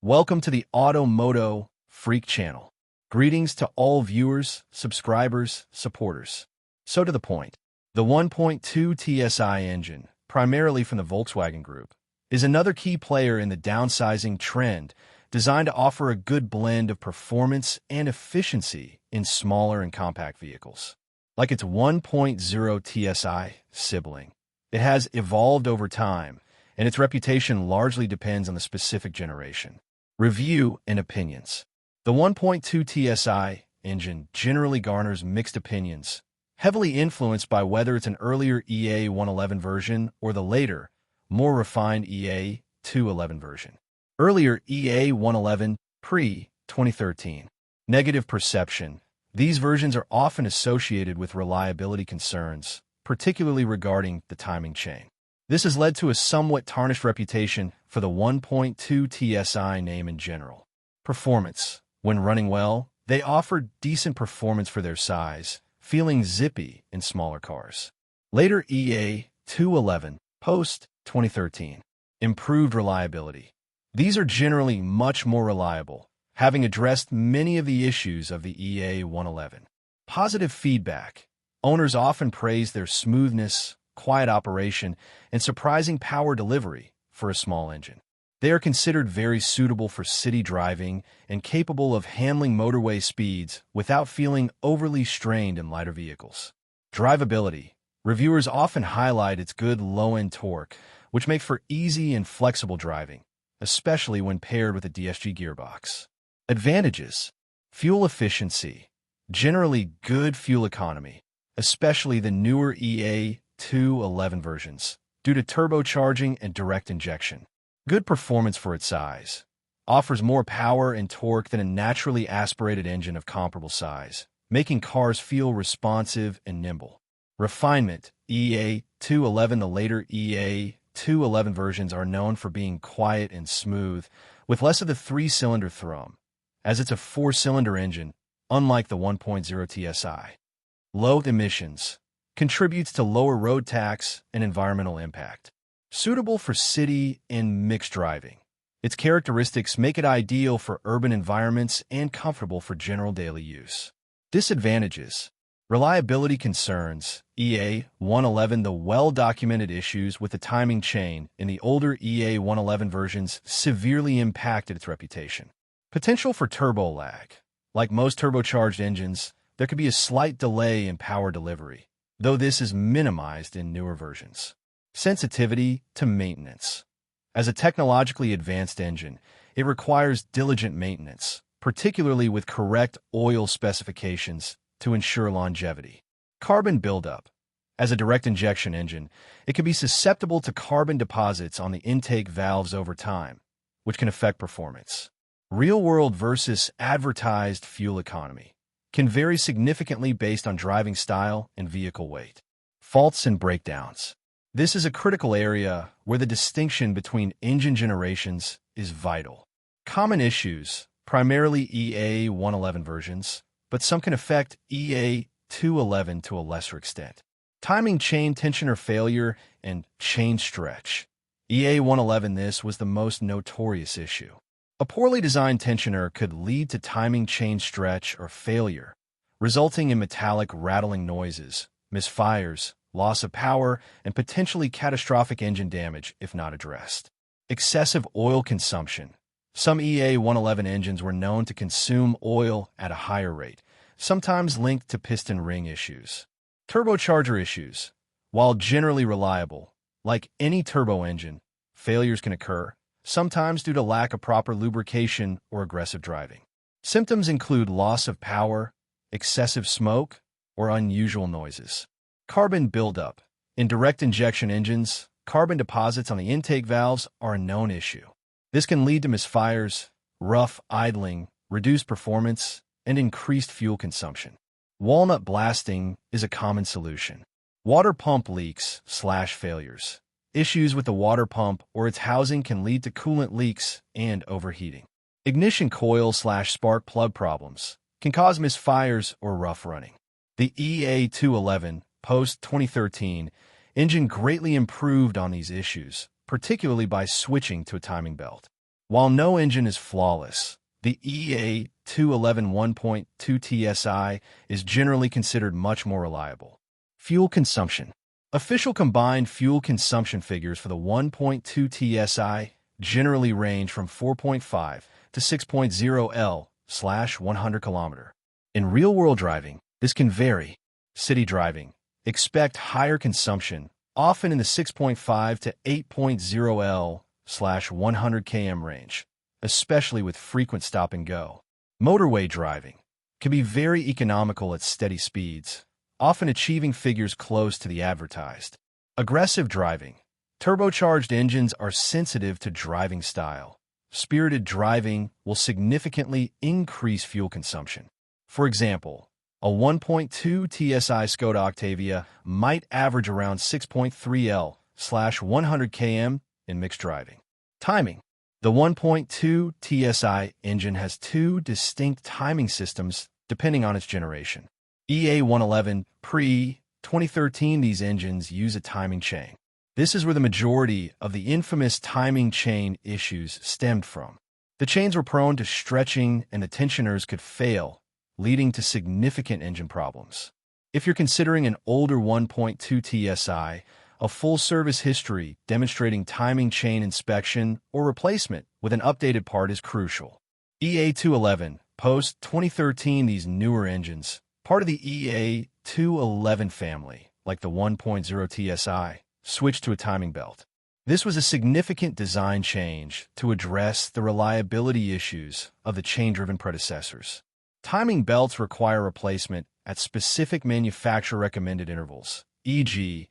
Welcome to the MOTO Freak channel. Greetings to all viewers, subscribers, supporters. So to the point, the 1.2 Tsi engine, primarily from the Volkswagen Group, is another key player in the downsizing trend designed to offer a good blend of performance and efficiency in smaller and compact vehicles. Like its 1.0 Tsi sibling, it has evolved over time, and its reputation largely depends on the specific generation. Review and opinions. The 1.2 Tsi engine generally garners mixed opinions, heavily influenced by whether it's an earlier EA111 version or the later, more refined EA211 version. Earlier EA111 pre-2013. Negative perception. These versions are often associated with reliability concerns, particularly regarding the timing chain. This has led to a somewhat tarnished reputation for the 1.2 Tsi name in general. Performance. When running well, they offer decent performance for their size, feeling zippy in smaller cars. Later EA211, post-2013. Improved reliability. These are generally much more reliable, having addressed many of the issues of the EA111. Positive feedback. Owners often praise their smoothness, quiet operation, and surprising power delivery for a small engine. They are considered very suitable for city driving and capable of handling motorway speeds without feeling overly strained in lighter vehicles. Drivability. Reviewers often highlight its good low-end torque, which makes for easy and flexible driving, especially when paired with a DSG gearbox. Advantages. Fuel efficiency. Generally good fuel economy, especially the newer EA211 versions, due to turbocharging and direct injection. Good performance for its size. Offers more power and torque than a naturally aspirated engine of comparable size, making cars feel responsive and nimble. Refinement. EA211. The later EA211 versions are known for being quiet and smooth, with less of the three-cylinder thrum, as it's a four-cylinder engine, unlike the 1.0 Tsi. Low emissions. Contributes to lower road tax and environmental impact. Suitable for city and mixed driving. Its characteristics make it ideal for urban environments and comfortable for general daily use. Disadvantages. Reliability concerns. EA111. The well-documented issues with the timing chain in the older EA111 versions severely impacted its reputation. Potential for turbo lag. Like most turbocharged engines, there could be a slight delay in power delivery, though this is minimized in newer versions. Sensitivity to maintenance. As a technologically advanced engine, it requires diligent maintenance, particularly with correct oil specifications to ensure longevity. Carbon buildup. As a direct injection engine, it can be susceptible to carbon deposits on the intake valves over time, which can affect performance. Real-world versus advertised fuel economy can vary significantly based on driving style and vehicle weight. Faults and breakdowns. This is a critical area where the distinction between engine generations is vital. Common issues, primarily EA111 versions, but some can affect EA211 to a lesser extent. Timing chain tensioner failure and chain stretch. EA111. This was the most notorious issue. A poorly designed tensioner could lead to timing chain stretch or failure, resulting in metallic rattling noises, misfires, loss of power, and potentially catastrophic engine damage if not addressed. Excessive oil consumption. Some EA111 engines were known to consume oil at a higher rate, sometimes linked to piston ring issues. Turbocharger issues. While generally reliable, like any turbo engine, failures can occur, sometimes due to lack of proper lubrication or aggressive driving. Symptoms include loss of power, excessive smoke, or unusual noises. Carbon buildup. In direct injection engines, carbon deposits on the intake valves are a known issue. This can lead to misfires, rough idling, reduced performance, and increased fuel consumption. Walnut blasting is a common solution. Water pump leaks/failures. Issues with the water pump or its housing can lead to coolant leaks and overheating. Ignition coil/spark plug problems can cause misfires or rough running. The EA211 post-2013 engine greatly improved on these issues, particularly by switching to a timing belt. While no engine is flawless, the EA211 1.2 Tsi is generally considered much more reliable. Fuel consumption. Official combined fuel consumption figures for the 1.2 Tsi generally range from 4.5 to 6.0 L/100 km. In real-world driving, this can vary. City driving, expect higher consumption, often in the 6.5 to 8.0 L/100 km range, especially with frequent stop-and-go. Motorway driving can be very economical at steady speeds, often achieving figures close to the advertised. Aggressive driving. Turbocharged engines are sensitive to driving style. Spirited driving will significantly increase fuel consumption. For example, a 1.2 Tsi SKODA Octavia might average around 6.3 L/100 km in mixed driving. Timing. The 1.2 Tsi engine has two distinct timing systems depending on its generation. EA111 pre-2013, these engines use a timing chain. This is where the majority of the infamous timing chain issues stemmed from. The chains were prone to stretching and the tensioners could fail, leading to significant engine problems. If you're considering an older 1.2 Tsi, a full service history demonstrating timing chain inspection or replacement with an updated part is crucial. EA211 post-2013, these newer engines, part of the EA211 family, like the 1.0 Tsi, switched to a timing belt. This was a significant design change to address the reliability issues of the chain-driven predecessors. Timing belts require replacement at specific manufacturer-recommended intervals, e.g.,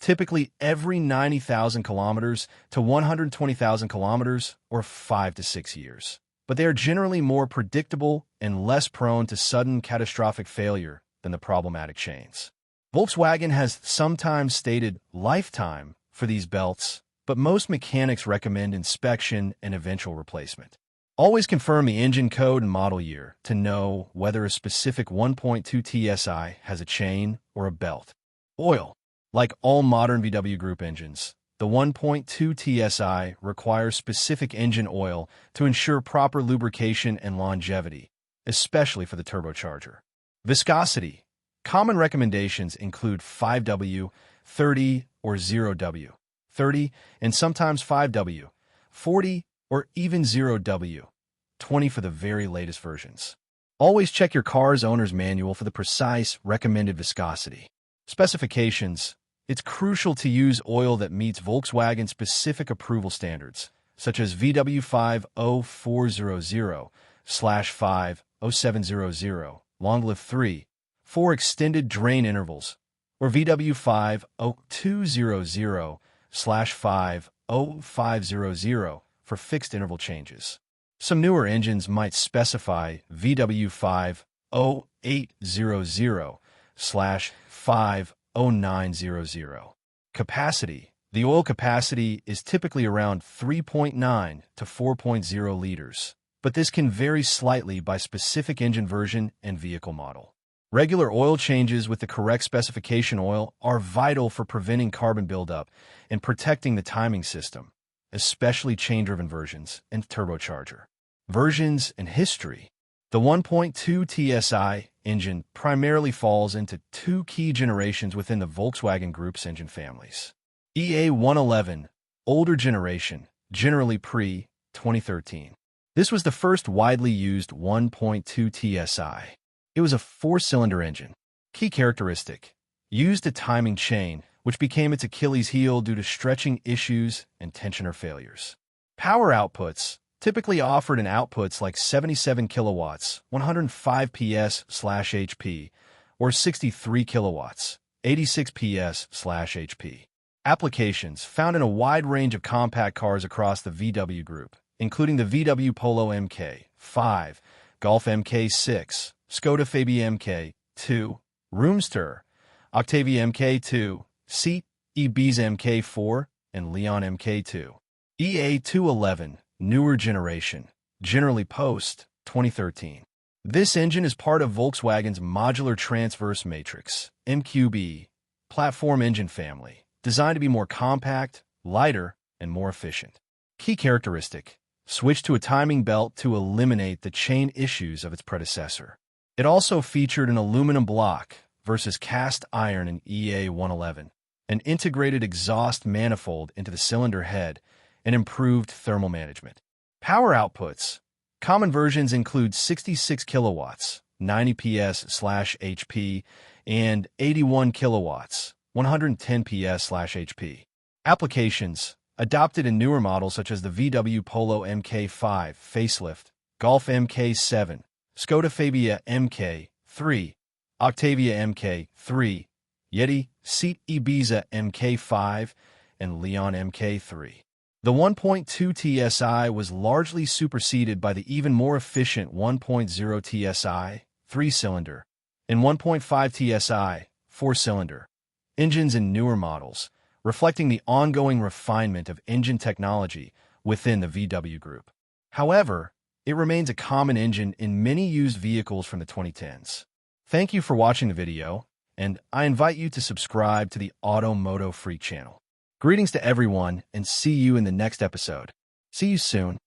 typically every 90,000 kilometers to 120,000 kilometers or 5 to 6 years. But they are generally more predictable and less prone to sudden catastrophic failure than the problematic chains. Volkswagen has sometimes stated lifetime for these belts, but most mechanics recommend inspection and eventual replacement. Always confirm the engine code and model year to know whether a specific 1.2 Tsi has a chain or a belt. Oil. Like all modern VW Group engines, the 1.2 Tsi requires specific engine oil to ensure proper lubrication and longevity, especially for the turbocharger. Viscosity. Common recommendations include 5W, 30, or 0W, 30, and sometimes 5W, 40, or even 0W, 20 for the very latest versions. Always check your car's owner's manual for the precise recommended viscosity. Specifications. It's crucial to use oil that meets Volkswagen-specific approval standards, such as VW 50400/500700, long-lived 3, for extended drain intervals, or VW 50200/50500 for fixed interval changes. Some newer engines might specify VW 50800/50900. Capacity. The oil capacity is typically around 3.9 to 4.0 liters, but this can vary slightly by specific engine version and vehicle model. Regular oil changes with the correct specification oil are vital for preventing carbon buildup and protecting the timing system, especially chain-driven versions and turbocharger. Versions and history. The 1.2 Tsi engine primarily falls into two key generations within the Volkswagen Group's engine families. EA111, older generation, generally pre-2013. This was the first widely used 1.2 Tsi. It was a four-cylinder engine. Key characteristic: used a timing chain, which became its Achilles heel due to stretching issues and tensioner failures. Power outputs typically offered in outputs like 77 kilowatts, 105 PS/HP, or 63 kilowatts, 86 PS/HP. Applications found in a wide range of compact cars across the VW Group, including the VW Polo MK5, Golf MK6, Skoda Fabia MK2, Roomster, Octavia MK2, Seat, Ibiza MK4, and Leon MK2. EA211, newer generation, generally post-2013. This engine is part of Volkswagen's modular transverse matrix, MQB, platform engine family, designed to be more compact, lighter, and more efficient. Key characteristic: switched to a timing belt to eliminate the chain issues of its predecessor. It also featured an aluminum block versus cast iron in EA111, an integrated exhaust manifold into the cylinder head, and improved thermal management. Power outputs. Common versions include 66 kilowatts, 90 PS/HP, and 81 kilowatts, 110 PS/HP. Applications. Adopted in newer models such as the VW Polo MK5 facelift, Golf MK7, SKODA Fabia MK3, Octavia MK3, Yeti, Seat Ibiza MK5, and Leon MK3. The 1.2 Tsi was largely superseded by the even more efficient 1.0 Tsi, 3-cylinder, and 1.5 Tsi, 4-cylinder, engines in newer models, reflecting the ongoing refinement of engine technology within the VW group. However, it remains a common engine in many used vehicles from the 2010s. Thank you for watching the video, and I invite you to subscribe to the MOTO Freak channel. Greetings to everyone, and see you in the next episode. See you soon.